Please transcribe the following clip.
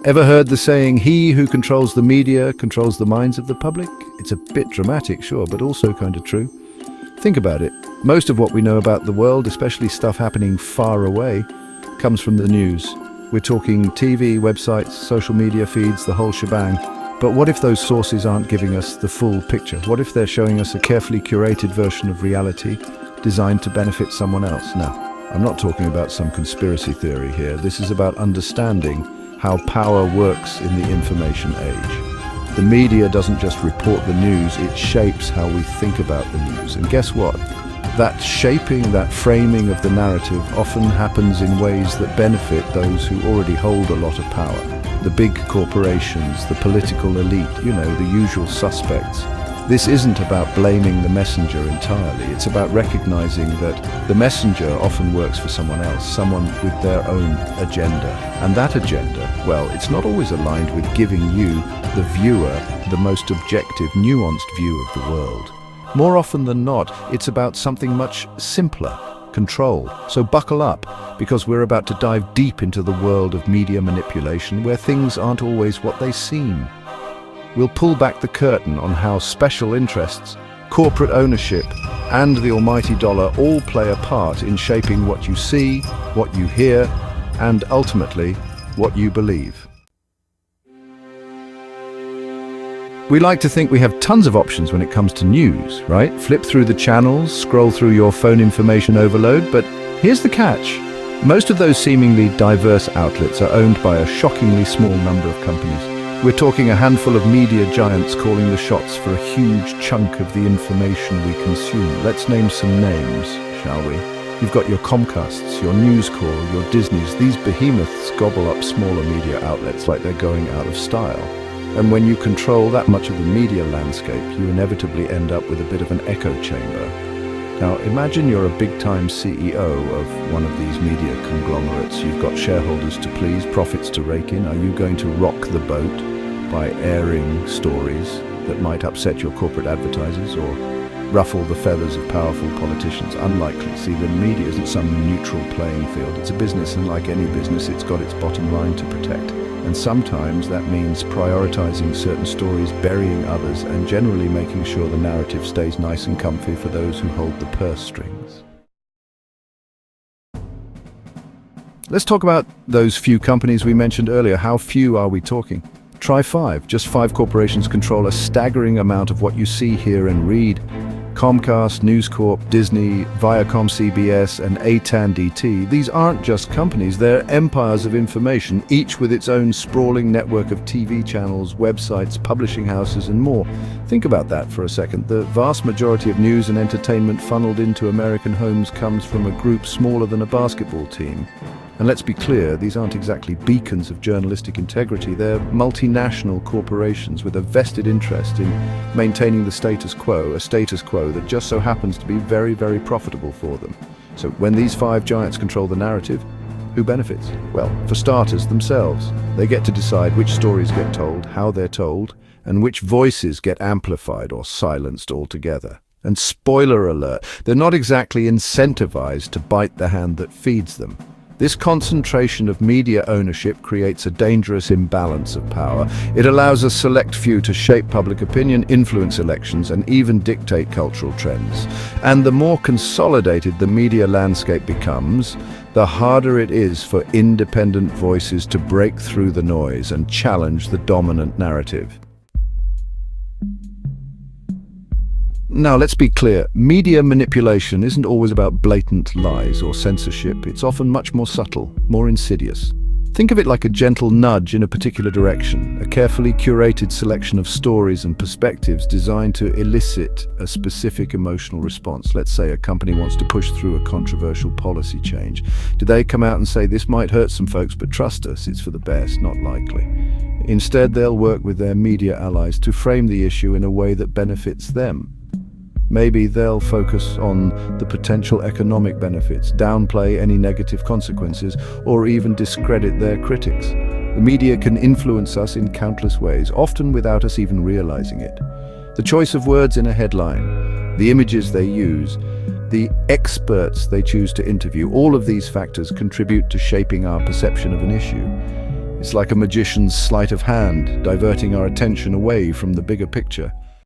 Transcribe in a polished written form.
Ever heard the saying, he who controls the media controls the minds of the public? It's a bit dramatic, sure, but also kind of true. Think about it. Most of what we know about the world, especially stuff happening far away, comes from the news. We're talking TV, websites, social media feeds, the whole shebang. But what if those sources aren't giving us the full picture? What if they're showing us a carefully curated version of reality designed to benefit someone else? Now, I'm not talking about some conspiracy theory here. This is about understanding how power works in the information age. The media doesn't just report the news, it shapes how we think about the news. And guess what? That shaping, that framing of the narrative often happens in ways that benefit those who already hold a lot of power. The big corporations, the political elite, the usual suspects. This isn't about blaming the messenger entirely. It's about recognizing that the messenger often works for someone else, someone with their own agenda. And that agenda, well, it's not always aligned with giving you, the viewer, the most objective, nuanced view of the world. More often than not, it's about something much simpler, control. So buckle up, because we're about to dive deep into the world of media manipulation where things aren't always what they seem. We'll pull back the curtain on how special interests, corporate ownership, and the almighty dollar all play a part in shaping what you see, what you hear, and ultimately, what you believe. We like to think we have tons of options when it comes to news, right? Flip through the channels, scroll through your phone information overload, but here's the catch. Most of those seemingly diverse outlets are owned by a shockingly small number of companies. We're talking a handful of media giants calling the shots for a huge chunk of the information we consume. Let's name some names, shall we? You've got your Comcasts, your News Corp, your Disneys. These behemoths gobble up smaller media outlets like they're going out of style. And when you control that much of the media landscape, you inevitably end up with a bit of an echo chamber. Now, imagine you're a big-time CEO of one of these media conglomerates. You've got shareholders to please, profits to rake in. Are you going to rock the boat by airing stories that might upset your corporate advertisers or ruffle the feathers of powerful politicians? Unlikely. See, the media isn't some neutral playing field. It's a business, and like any business, it's got its bottom line to protect. And sometimes that means prioritizing certain stories, burying others, and generally making sure the narrative stays nice and comfy for those who hold the purse strings. Let's talk about those few companies we mentioned earlier. How few are we talking? Try 5. Just 5 corporations control a staggering amount of what you see, hear, and read. Comcast, News Corp, Disney, Viacom CBS, and AT&T. These aren't just companies, they're empires of information, each with its own sprawling network of TV channels, websites, publishing houses, and more. Think about that for a second. The vast majority of news and entertainment funneled into American homes comes from a group smaller than a basketball team. And let's be clear, these aren't exactly beacons of journalistic integrity. They're multinational corporations with a vested interest in maintaining the status quo, a status quo that just so happens to be very, very profitable for them. So when these 5 giants control the narrative, who benefits? Well, for starters, themselves. They get to decide which stories get told, how they're told, and which voices get amplified or silenced altogether. And spoiler alert, they're not exactly incentivized to bite the hand that feeds them. This concentration of media ownership creates a dangerous imbalance of power. It allows a select few to shape public opinion, influence elections, and even dictate cultural trends. And the more consolidated the media landscape becomes, the harder it is for independent voices to break through the noise and challenge the dominant narrative. Now, let's be clear, media manipulation isn't always about blatant lies or censorship. It's often much more subtle, more insidious. Think of it like a gentle nudge in a particular direction, a carefully curated selection of stories and perspectives designed to elicit a specific emotional response. Let's say a company wants to push through a controversial policy change. Do they come out and say, this might hurt some folks, but trust us, it's for the best? Not likely. Instead, they'll work with their media allies to frame the issue in a way that benefits them. Maybe they'll focus on the potential economic benefits, downplay any negative consequences, or even discredit their critics. The media can influence us in countless ways, often without us even realizing it. The choice of words in a headline, the images they use, the experts they choose to interview, all of these factors contribute to shaping our perception of an issue. It's like a magician's sleight of hand, diverting our attention away from the bigger picture.